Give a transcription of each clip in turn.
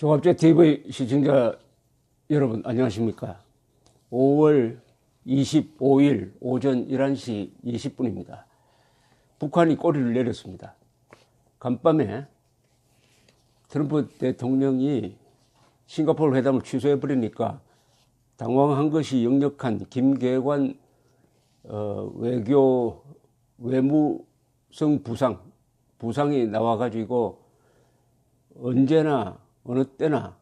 종합제 TV 시청자 여러분 안녕하십니까. 5월 25일 오전 11시 20분입니다. 북한이 꼬리를 내렸습니다. 간밤에 트럼프 대통령이 싱가포르 회담을 취소해버리니까 당황한 것이 역력한 김계관 외무성 부상이 나와가지고 언제나 어느 때나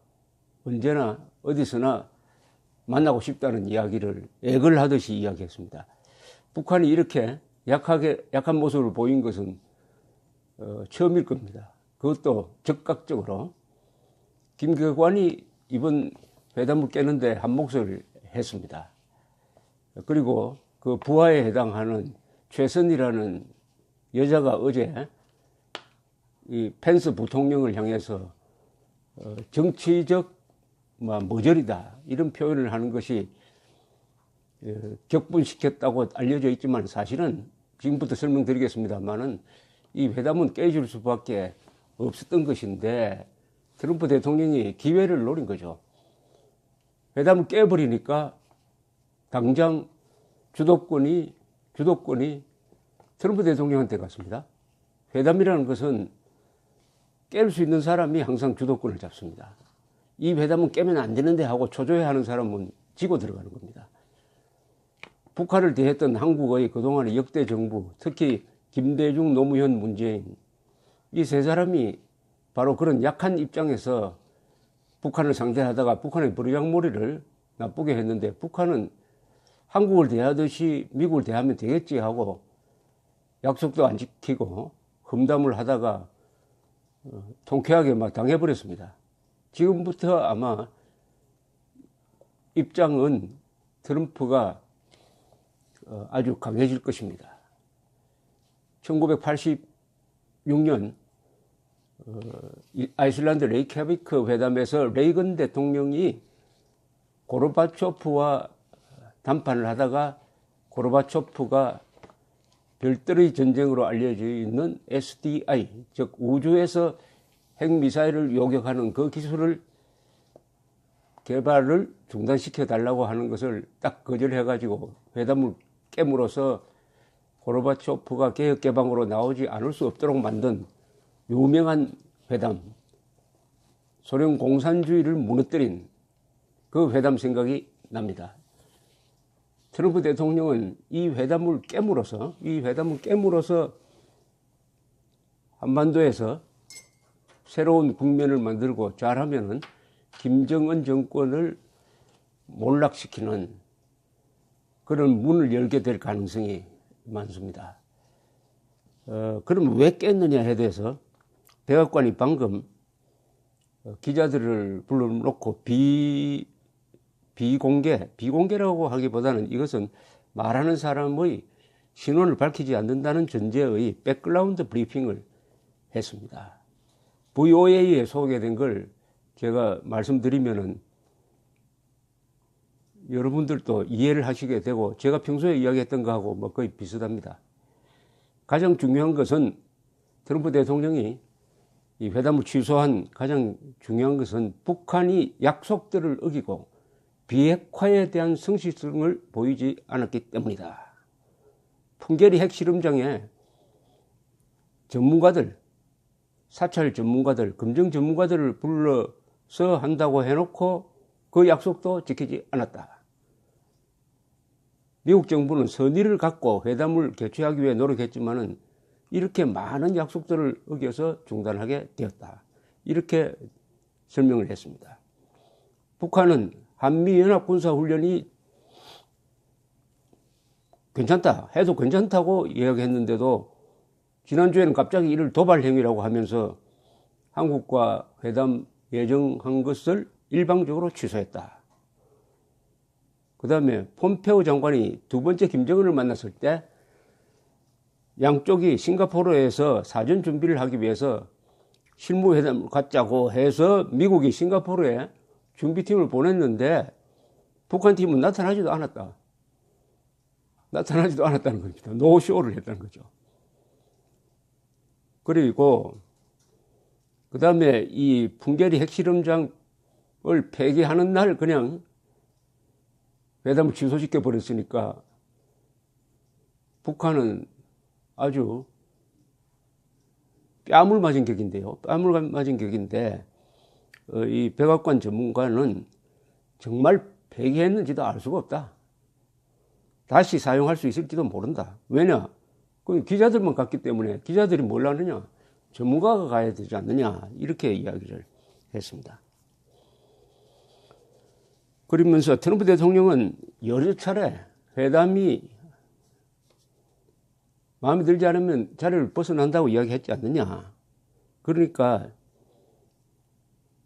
언제나 어디서나 만나고 싶다는 이야기를 액을 하듯이 이야기했습니다. 북한이 이렇게 약한 모습을 보인 것은 처음일 겁니다. 그것도 적극적으로 김계관이 이번 회담을 깨는데 한몫을 했습니다. 그리고 그 부하에 해당하는 최선이라는 여자가 어제 이 펜스 부통령을 향해서 정치적 모절이다 이런 표현을 하는 것이 격분시켰다고 알려져 있지만 사실은 지금부터 설명드리겠습니다만은 이 회담은 깨질 수밖에 없었던 것인데 트럼프 대통령이 기회를 노린 거죠. 회담을 깨버리니까 당장 주도권이 트럼프 대통령한테 갔습니다. 회담이라는 것은 깰 수 있는 사람이 항상 주도권을 잡습니다. 이 회담은 깨면 안 되는데 하고 초조해하는 사람은 지고 들어가는 겁니다. 북한을 대했던 한국의 그동안의 역대 정부, 특히 김대중, 노무현, 문재인 이 세 사람이 바로 그런 약한 입장에서 북한을 상대하다가 북한의 버르장머리를 나쁘게 했는데 북한은 한국을 대하듯이 미국을 대하면 되겠지 하고 약속도 안 지키고 험담을 하다가 통쾌하게 당해버렸습니다. 지금부터 아마 입장은 트럼프가 아주 강해질 것입니다. 1986년 아이슬란드 레이캬비크 회담에서 레이건 대통령이 고르바초프와 담판을 하다가 고르바초프가 별들의 전쟁으로 알려져 있는 SDI, 즉 우주에서 핵미사일을 요격하는 그 기술을 개발을 중단시켜 달라고 하는 것을 딱 거절해가지고 회담을 깨물어서 고르바초프가 개혁개방으로 나오지 않을 수 없도록 만든 유명한 회담, 소련 공산주의를 무너뜨린 그 회담 생각이 납니다. 트럼프 대통령은 이 회담을 깨물어서 한반도에서 새로운 국면을 만들고 잘하면은 김정은 정권을 몰락시키는 그런 문을 열게 될 가능성이 많습니다. 그럼 왜 깼느냐에 대해서 백악관이 방금 기자들을 불러놓고 비공개라고 하기보다는 이것은 말하는 사람의 신원을 밝히지 않는다는 전제의 백그라운드 브리핑을 했습니다. VOA에 소개된 걸 제가 말씀드리면은 여러분들도 이해를 하시게 되고 제가 평소에 이야기했던 거하고 거의 비슷합니다. 가장 중요한 것은 트럼프 대통령이 이 회담을 취소한 가장 중요한 것은 북한이 약속들을 어기고 비핵화에 대한 성실성을 보이지 않았기 때문이다. 풍계리 핵실험장에 전문가들, 사찰 전문가들, 검증 전문가들을 불러서 한다고 해놓고 그 약속도 지키지 않았다. 미국 정부는 선의를 갖고 회담을 개최하기 위해 노력했지만은 이렇게 많은 약속들을 어겨서 중단하게 되었다. 이렇게 설명을 했습니다. 북한은 한미연합군사훈련이 괜찮다, 해도 괜찮다고 이야기했는데도 지난주에는 갑자기 이를 도발 행위라고 하면서 한국과 회담 예정한 것을 일방적으로 취소했다. 그 다음에 폼페오 장관이 두 번째 김정은을 만났을 때 양쪽이 싱가포르에서 사전 준비를 하기 위해서 실무회담을 갖자고 해서 미국이 싱가포르에 준비팀을 보냈는데 북한 팀은 나타나지도 않았다는 겁니다. 노쇼를 했다는 거죠. 그리고 그 다음에 이 풍계리 핵실험장을 폐기하는 날 그냥 회담을 취소시켜 버렸으니까 북한은 아주 뺨을 맞은 격인데요. 뺨을 맞은 격인데 이 백악관 전문가는 정말 폐기했는지도 알 수가 없다. 다시 사용할 수 있을지도 모른다. 왜냐? 그 기자들만 갔기 때문에 기자들이 뭘 아느냐? 전문가가 가야 되지 않느냐? 이렇게 이야기를 했습니다. 그러면서 트럼프 대통령은 여러 차례 회담이 마음에 들지 않으면 자리를 벗어난다고 이야기했지 않느냐. 그러니까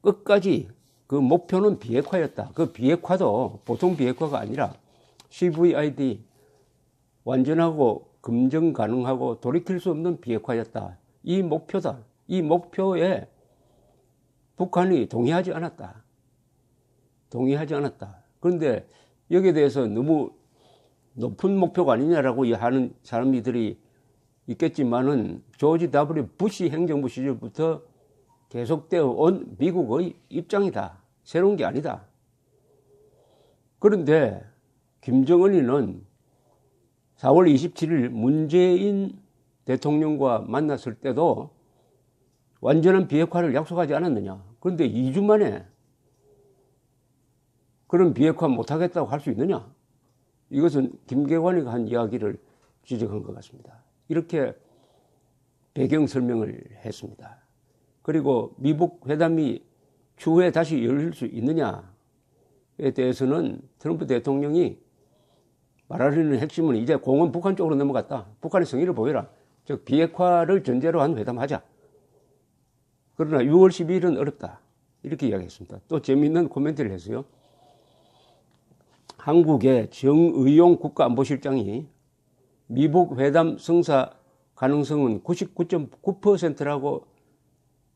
끝까지 그 목표는 비핵화였다. 그 비핵화도 보통 비핵화가 아니라 CVID 완전하고 검증 가능하고 돌이킬 수 없는 비핵화였다. 이 목표다. 이 목표에 북한이 동의하지 않았다. 동의하지 않았다. 그런데 여기에 대해서 너무 높은 목표가 아니냐라고 하는 사람들이 있겠지만은 조지 W. 부시 행정부 시절부터 계속되어 온 미국의 입장이다. 새로운 게 아니다. 그런데 김정은이는 4월 27일 문재인 대통령과 만났을 때도 완전한 비핵화를 약속하지 않았느냐. 그런데 2주 만에 그런 비핵화 못하겠다고 할 수 있느냐. 이것은 김계관이가 한 이야기를 지적한 것 같습니다. 이렇게 배경 설명을 했습니다. 그리고 미북 회담이 추후에 다시 열릴 수 있느냐에 대해서는 트럼프 대통령이 말하려는 핵심은 이제 공은 북한 쪽으로 넘어갔다. 북한의 성의를 보여라. 즉 비핵화를 전제로 한 회담하자. 그러나 6월 12일은 어렵다. 이렇게 이야기했습니다. 또 재미있는 코멘트를 했어요. 한국의 정의용 국가안보실장이 미북 회담 성사 가능성은 99.9%라고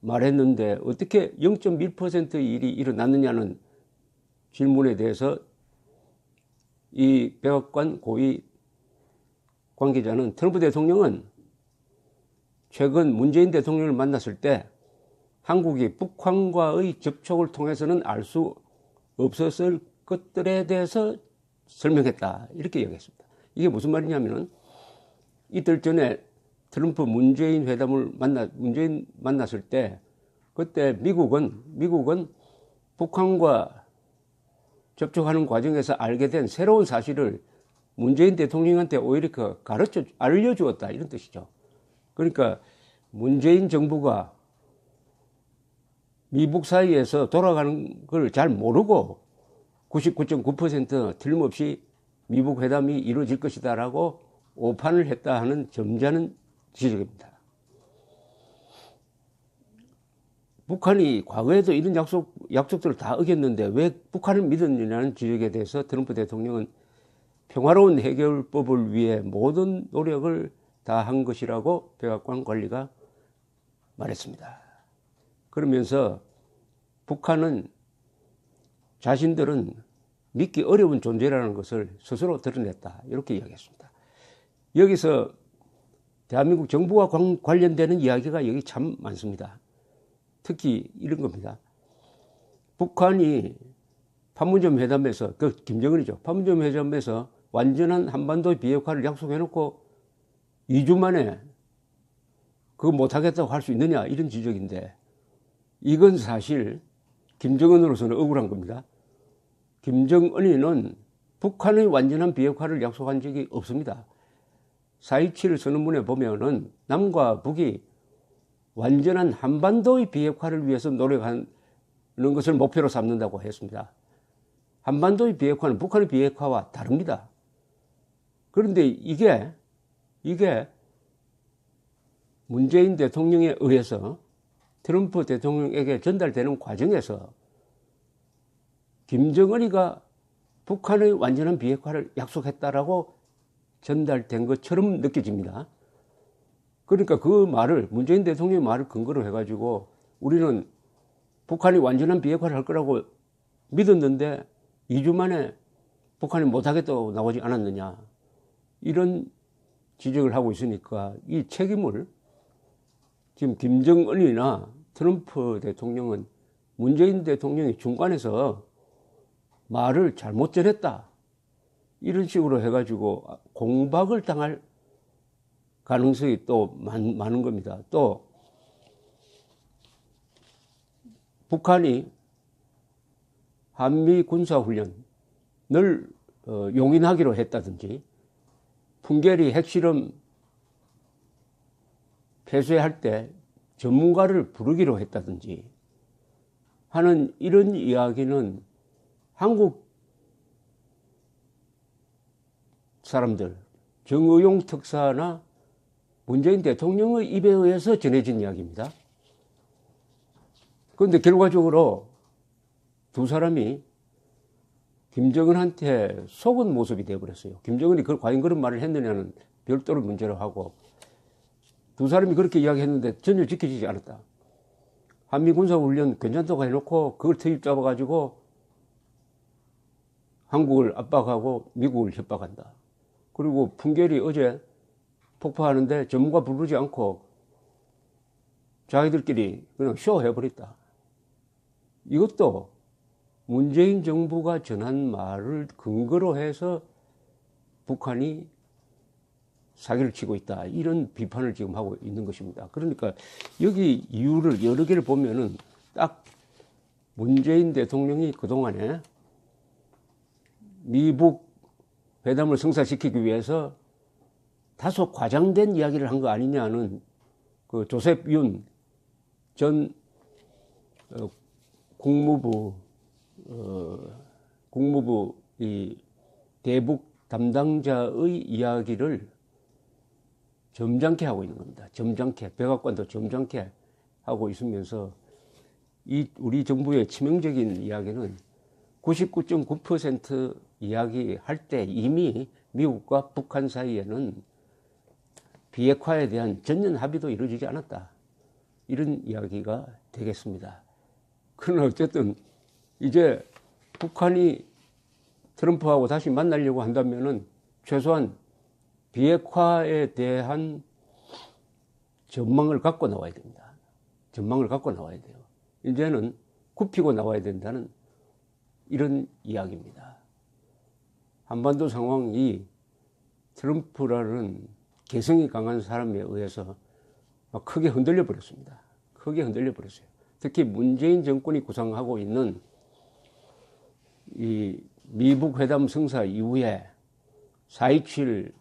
말했는데 어떻게 0.1%의 일이 일어났느냐는 질문에 대해서 이 백악관 고위 관계자는 트럼프 대통령은 최근 문재인 대통령을 만났을 때 한국이 북한과의 접촉을 통해서는 알 수 없었을 것들에 대해서 설명했다. 이렇게 이야기했습니다. 이게 무슨 말이냐면은 이틀 전에 트럼프 문재인 만났을 때 그때 미국은 북한과 접촉하는 과정에서 알게 된 새로운 사실을 문재인 대통령한테 오히려 알려주었다. 이런 뜻이죠. 그러니까 문재인 정부가 미북 사이에서 돌아가는 걸 잘 모르고 99.9% 틀림없이 미북 회담이 이루어질 것이다라고 오판을 했다 하는 점잖은 지적입니다. 북한이 과거에도 이런 약속들을 다 어겼는데 왜 북한을 믿었느냐는 지적에 대해서 트럼프 대통령은 평화로운 해결법을 위해 모든 노력을 다한 것이라고 백악관 관리가 말했습니다. 그러면서 북한은 자신들은 믿기 어려운 존재라는 것을 스스로 드러냈다. 이렇게 이야기했습니다. 여기서 대한민국 정부와 관련되는 이야기가 여기 참 많습니다. 특히 이런 겁니다. 북한이 판문점 회담에서, 김정은이죠. 판문점 회담에서 완전한 한반도 비핵화를 약속해놓고 2주 만에 그거 못하겠다고 할 수 있느냐, 이런 지적인데, 이건 사실 김정은으로서는 억울한 겁니다. 김정은이는 북한의 완전한 비핵화를 약속한 적이 없습니다. 4.27 선언문에 보면은 남과 북이 완전한 한반도의 비핵화를 위해서 노력하는 것을 목표로 삼는다고 했습니다. 한반도의 비핵화는 북한의 비핵화와 다릅니다. 그런데 이게 문재인 대통령에 의해서 트럼프 대통령에게 전달되는 과정에서 김정은이가 북한의 완전한 비핵화를 약속했다라고 전달된 것처럼 느껴집니다. 그러니까 그 말을, 문재인 대통령의 말을 근거로 해가지고 우리는 북한이 완전한 비핵화를 할 거라고 믿었는데 2주 만에 북한이 못하겠다고 나오지 않았느냐, 이런 지적을 하고 있으니까 이 책임을 지금 김정은이나 트럼프 대통령은 문재인 대통령이 중간에서 말을 잘못 전했다, 이런 식으로 해가지고 공박을 당할 가능성이 또 많은 겁니다. 또 북한이 한미 군사훈련을 용인하기로 했다든지, 풍계리 핵실험 폐쇄할 때 전문가를 부르기로 했다든지 하는 이런 이야기는 한국 사람들, 정의용 특사나 문재인 대통령의 입에 의해서 전해진 이야기입니다. 그런데 결과적으로 두 사람이 김정은한테 속은 모습이 되어버렸어요. 김정은이 과연 그런 말을 했느냐는 별도로 문제로 하고, 두 사람이 그렇게 이야기했는데 전혀 지켜지지 않았다. 한미 군사훈련 괜찮다고 해놓고 그걸 트집 잡아가지고 한국을 압박하고 미국을 협박한다. 그리고 풍계리 어제 폭파하는데 전문가 부르지 않고 자기들끼리 그냥 쇼 해버렸다. 이것도 문재인 정부가 전한 말을 근거로 해서 북한이 사기를 치고 있다, 이런 비판을 지금 하고 있는 것입니다. 그러니까 여기 이유를 여러 개를 보면은 딱 문재인 대통령이 그동안에 미북 회담을 성사시키기 위해서 다소 과장된 이야기를 한 거 아니냐는 그 조셉 윤 전 국무부 이 대북 담당자의 이야기를 점잖게 하고 있는 겁니다. 점잖게, 백악관도 점잖게 하고 있으면서 우리 정부의 치명적인 이야기는 99.9% 이야기할 때 이미 미국과 북한 사이에는 비핵화에 대한 전면 합의도 이루어지지 않았다, 이런 이야기가 되겠습니다. 그러나 어쨌든 이제 북한이 트럼프하고 다시 만나려고 한다면은 최소한 비핵화에 대한 전망을 갖고 나와야 됩니다. 전망을 갖고 나와야 돼요. 이제는 굽히고 나와야 된다는 이런 이야기입니다. 한반도 상황이 트럼프라는 개성이 강한 사람에 의해서 크게 흔들려 버렸습니다. 크게 흔들려 버렸어요. 특히 문재인 정권이 구상하고 있는 이 미북 회담 성사 이후에 4.27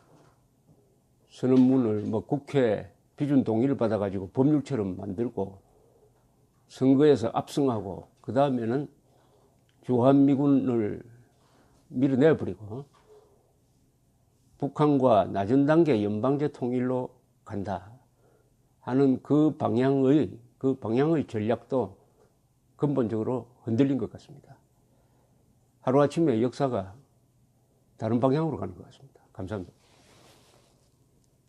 선언문을 국회 비준 동의를 받아가지고 법률처럼 만들고 선거에서 압승하고, 그 다음에는 주한미군을 밀어내버리고 북한과 낮은 단계 연방제 통일로 간다 하는 그 방향의 전략도 근본적으로 흔들린 것 같습니다. 하루아침에 역사가 다른 방향으로 가는 것 같습니다. 감사합니다.